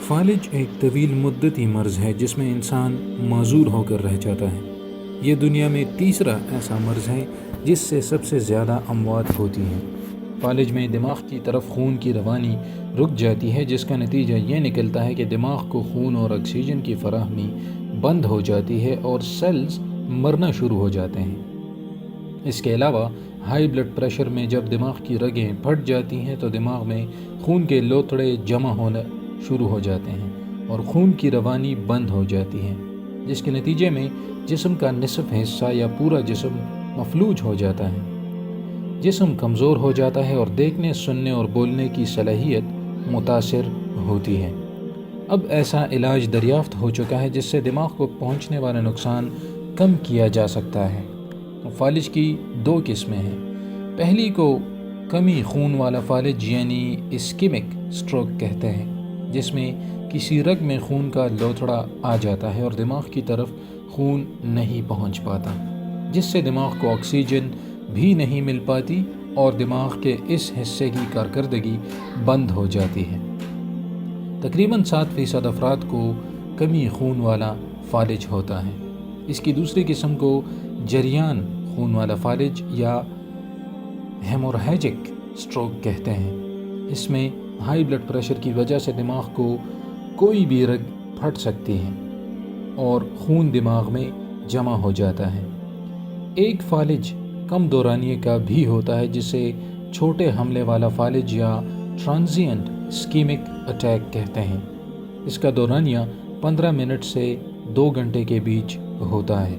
فالج ایک طویل مدتی مرض ہے جس میں انسان معذور ہو کر رہ جاتا ہے۔ یہ دنیا میں تیسرا ایسا مرض ہے جس سے سب سے زیادہ اموات ہوتی ہیں۔ فالج میں دماغ کی طرف خون کی روانی رک جاتی ہے، جس کا نتیجہ یہ نکلتا ہے کہ دماغ کو خون اور آکسیجن کی فراہمی بند ہو جاتی ہے اور سیلز مرنا شروع ہو جاتے ہیں۔ اس کے علاوہ ہائی بلڈ پریشر میں جب دماغ کی رگیں پھٹ جاتی ہیں تو دماغ میں خون کے لوتھڑے جمع ہونا شروع ہو جاتے ہیں اور خون کی روانی بند ہو جاتی ہے، جس کے نتیجے میں جسم کا نصف حصہ یا پورا جسم مفلوج ہو جاتا ہے۔ جسم کمزور ہو جاتا ہے اور دیکھنے، سننے اور بولنے کی صلاحیت متاثر ہوتی ہے۔ اب ایسا علاج دریافت ہو چکا ہے جس سے دماغ کو پہنچنے والا نقصان کم کیا جا سکتا ہے۔ فالج کی دو قسمیں ہیں۔ پہلی کو کمی خون والا فالج یعنی اسکیمک سٹروک کہتے ہیں، جس میں کسی رگ میں خون کا لوتھڑا آ جاتا ہے اور دماغ کی طرف خون نہیں پہنچ پاتا، جس سے دماغ کو آکسیجن بھی نہیں مل پاتی اور دماغ کے اس حصے کی کارکردگی بند ہو جاتی ہے۔ تقریباً 7% افراد کو کمی خون والا فالج ہوتا ہے۔ اس کی دوسری قسم کو جریان خون والا فالج یا ہیموریجک سٹروک کہتے ہیں۔ اس میں ہائی بلڈ پریشر کی وجہ سے دماغ کو کوئی بھی رگ پھٹ سکتی ہے اور خون دماغ میں جمع ہو جاتا ہے۔ ایک فالج کم دورانیے کا بھی ہوتا ہے جسے چھوٹے حملے والا فالج یا ٹرانزینٹ اسکیمک اٹیک کہتے ہیں۔ اس کا دورانیہ 15 منٹ سے 2 گھنٹے کے بیچ ہوتا ہے۔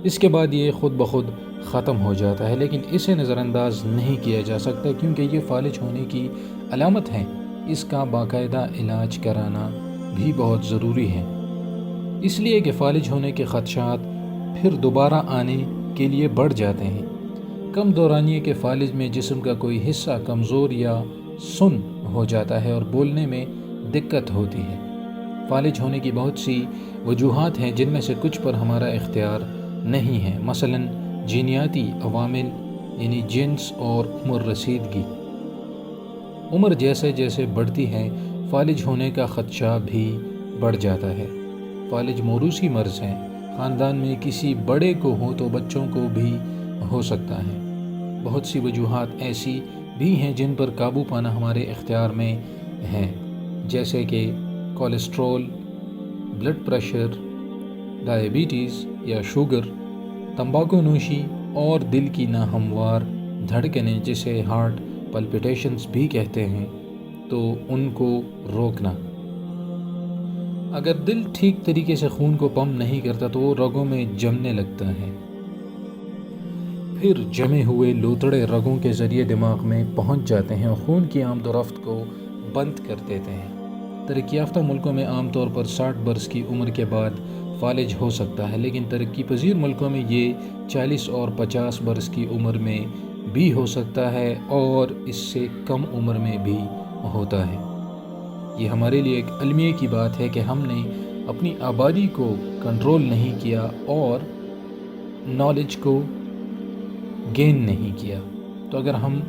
اس کے بعد یہ خود بخود ختم ہو جاتا ہے، لیکن اسے نظر انداز نہیں کیا جا سکتا کیونکہ یہ فالج ہونے کی علامت ہے۔ اس کا باقاعدہ علاج کرانا بھی بہت ضروری ہے، اس لیے کہ فالج ہونے کے خدشات پھر دوبارہ آنے کے لیے بڑھ جاتے ہیں۔ کم دورانیے کے فالج میں جسم کا کوئی حصہ کمزور یا سن ہو جاتا ہے اور بولنے میں دقت ہوتی ہے۔ فالج ہونے کی بہت سی وجوہات ہیں جن میں سے کچھ پر ہمارا اختیار نہیں ہے، مثلاً جینیاتی عوامل یعنی جنس اور عمر رسیدگی۔ عمر جیسے جیسے بڑھتی ہے فالج ہونے کا خدشہ بھی بڑھ جاتا ہے۔ فالج موروثی مرض ہے، خاندان میں کسی بڑے کو ہو تو بچوں کو بھی ہو سکتا ہے۔ بہت سی وجوہات ایسی بھی ہیں جن پر قابو پانا ہمارے اختیار میں ہے، جیسے کہ کولیسٹرول، بلڈ پریشر، ڈائیبٹیز یا شوگر، تمباکو نوشی اور دل کی ناہموار دھڑکنیں جسے ہارٹ پلپیٹیشنز بھی کہتے ہیں، تو ان کو روکنا۔ اگر دل ٹھیک طریقے سے خون کو پمپ نہیں کرتا تو وہ رگوں میں جمنے لگتا ہے، پھر جمے ہوئے لوتھڑے رگوں کے ذریعے دماغ میں پہنچ جاتے ہیں اور خون کی آمد و رفت کو بند کر دیتے ہیں۔ ترقی یافتہ ملکوں میں عام طور پر 60 برس کی عمر کے بعد فالج ہو سکتا ہے، لیکن ترقی پذیر ملکوں میں یہ 40 اور 50 برس کی عمر میں بھی ہو سکتا ہے اور اس سے کم عمر میں بھی ہوتا ہے۔ یہ ہمارے لیے ایک المیہ کی بات ہے کہ ہم نے اپنی آبادی کو کنٹرول نہیں کیا اور نالج کو گین نہیں کیا۔ تو اگر ہم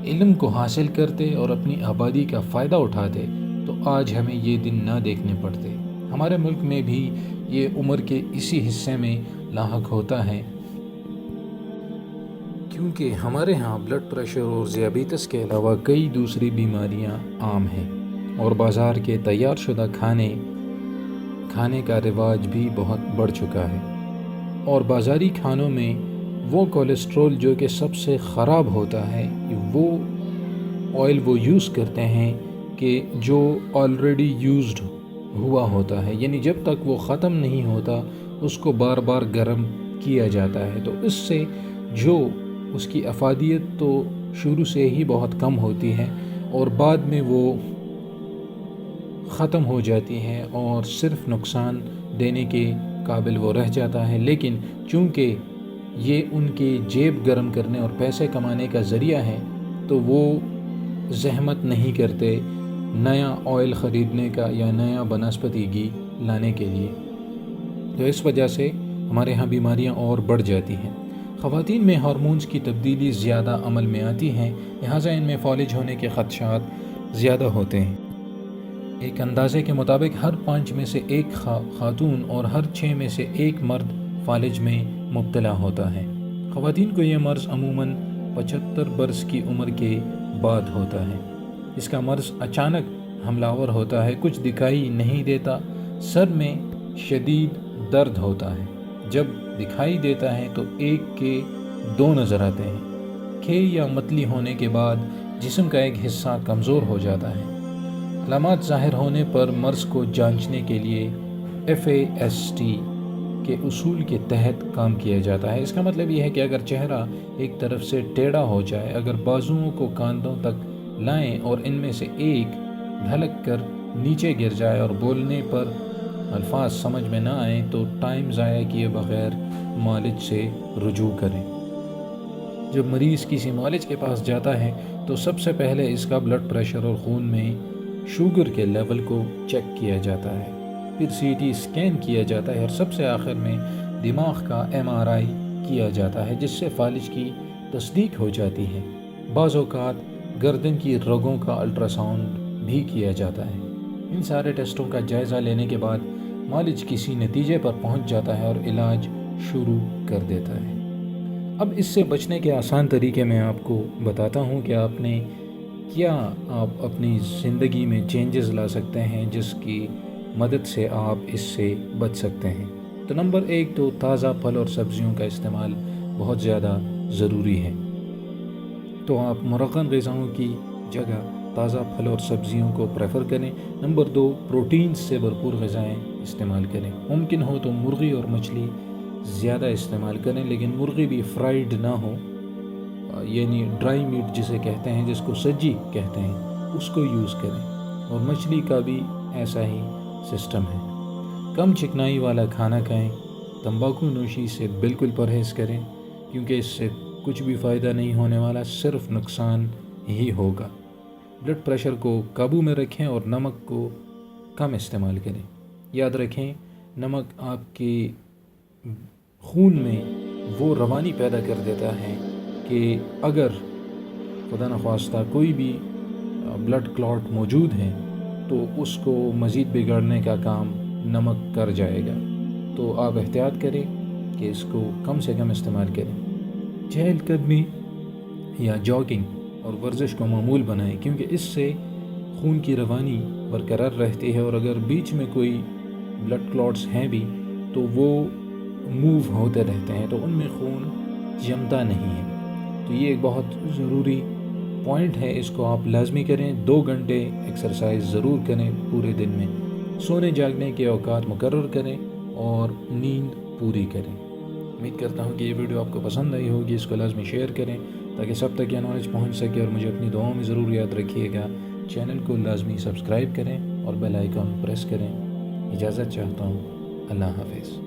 علم کو حاصل کرتے اور اپنی آبادی کا فائدہ اٹھاتے تو آج ہمیں یہ دن نہ دیکھنے پڑتے۔ ہمارے ملک میں بھی یہ عمر کے اسی حصے میں لاحق ہوتا ہے، کیونکہ ہمارے ہاں بلڈ پریشر اور ذیابیطس کے علاوہ کئی دوسری بیماریاں عام ہیں اور بازار کے تیار شدہ کھانے کا رواج بھی بہت بڑھ چکا ہے، اور بازاری کھانوں میں وہ کولیسٹرول جو کہ سب سے خراب ہوتا ہے، وہ آئل وہ یوز کرتے ہیں کہ جو آلریڈی یوزڈ ہوا ہوتا ہے، یعنی جب تک وہ ختم نہیں ہوتا اس کو بار بار گرم کیا جاتا ہے، تو اس سے جو اس کی افادیت تو شروع سے ہی بہت کم ہوتی ہے اور بعد میں وہ ختم ہو جاتی ہے اور صرف نقصان دینے کے قابل وہ رہ جاتا ہے۔ لیکن چونکہ یہ ان کے جیب گرم کرنے اور پیسے کمانے کا ذریعہ ہے تو وہ زحمت نہیں کرتے نیا آئل خریدنے کا یا نیا بنسپتی گھی لانے کے لیے، تو اس وجہ سے ہمارے ہاں بیماریاں اور بڑھ جاتی ہیں۔ خواتین میں ہارمونز کی تبدیلی زیادہ عمل میں آتی ہیں، لہٰذا ان میں فالج ہونے کے خدشات زیادہ ہوتے ہیں۔ ایک اندازے کے مطابق ہر 5 میں سے ایک خاتون اور ہر 6 میں سے ایک مرد فالج میں مبتلا ہوتا ہے۔ خواتین کو یہ مرض عموماً 75 برس کی عمر کے بعد ہوتا ہے۔ اس کا مرض اچانک حملہ آور ہوتا ہے، کچھ دکھائی نہیں دیتا، سر میں شدید درد ہوتا ہے، جب دکھائی دیتا ہے تو 1 کے 2 نظر آتے ہیں۔ کھے یا متلی ہونے کے بعد جسم کا ایک حصہ کمزور ہو جاتا ہے۔ علامات ظاہر ہونے پر مرض کو جانچنے کے لیے FAST کے اصول کے تحت کام کیا جاتا ہے۔ اس کا مطلب یہ ہے کہ اگر چہرہ ایک طرف سے ٹیڑھا ہو جائے، اگر بازوؤں کو کاندھوں تک لائیں اور ان میں سے ایک ڈھلک کر نیچے گر جائے اور بولنے پر الفاظ سمجھ میں نہ آئیں تو ٹائم ضائع کیے بغیر معالج سے رجوع کریں۔ جب مریض کسی معالج کے پاس جاتا ہے تو سب سے پہلے اس کا بلڈ پریشر اور خون میں شوگر کے لیول کو چیک کیا جاتا ہے، پھر CT اسکین کیا جاتا ہے اور سب سے آخر میں دماغ کا MRI کیا جاتا ہے، جس سے فالج کی تصدیق ہو جاتی ہے۔ بعض اوقات گردن کی رگوں کا الٹرا ساؤنڈ بھی کیا جاتا ہے۔ ان سارے ٹیسٹوں کا جائزہ لینے کے بعد معالج کسی نتیجے پر پہنچ جاتا ہے اور علاج شروع کر دیتا ہے۔ اب اس سے بچنے کے آسان طریقے میں آپ کو بتاتا ہوں کہ آپ اپنی زندگی میں چینجز لا سکتے ہیں جس کی مدد سے آپ اس سے بچ سکتے ہیں۔ تو نمبر 1 تو تازہ پھل اور سبزیوں کا استعمال بہت زیادہ ضروری ہے۔ تو آپ مرغن غذاؤں کی جگہ تازہ پھل اور سبزیوں کو پریفر کریں۔ نمبر 2 پروٹین سے بھرپور غذائیں استعمال کریں۔ ممکن ہو تو مرغی اور مچھلی زیادہ استعمال کریں، لیکن مرغی بھی فرائیڈ نہ ہو، یعنی ڈرائی میٹ جسے کہتے ہیں، جس کو سجی کہتے ہیں، اس کو یوز کریں، اور مچھلی کا بھی ایسا ہی سسٹم ہے۔ کم چکنائی والا کھانا کھائیں۔ تمباکو نوشی سے بالکل پرہیز کریں، کیونکہ اس سے کچھ بھی فائدہ نہیں ہونے والا، صرف نقصان ہی ہوگا۔ بلڈ پریشر کو قابو میں رکھیں اور نمک کو کم استعمال کریں۔ یاد رکھیں، نمک آپ کے خون میں وہ روانی پیدا کر دیتا ہے کہ اگر خدا نخواستہ کوئی بھی بلڈ کلاٹ موجود ہے تو اس کو مزید بگاڑنے کا کام نمک کر جائے گا۔ تو آپ احتیاط کریں کہ اس کو کم سے کم استعمال کریں۔ چہل قدمی یا جاگنگ اور ورزش کو معمول بنائیں، کیونکہ اس سے خون کی روانی برقرار رہتی ہے، اور اگر بیچ میں کوئی بلڈ کلاٹس ہیں بھی تو وہ موو ہوتے رہتے ہیں، تو ان میں خون جمتا نہیں ہے۔ تو یہ ایک بہت ضروری پوائنٹ ہے، اس کو آپ لازمی کریں۔ 2 گھنٹے ایکسرسائز ضرور کریں پورے دن میں۔ سونے جاگنے کے اوقات مقرر کریں اور نیند پوری کریں۔ امید کرتا ہوں کہ یہ ویڈیو آپ کو پسند آئی ہوگی، اس کو لازمی شیئر کریں تاکہ سب تک یہ نالج پہنچ سکے، اور مجھے اپنی دعاؤں میں ضرور یاد رکھیے گا۔ چینل کو لازمی سبسکرائب کریں اور بیل آئیکن پریس کریں۔ اجازت چاہتا ہوں، اللہ حافظ۔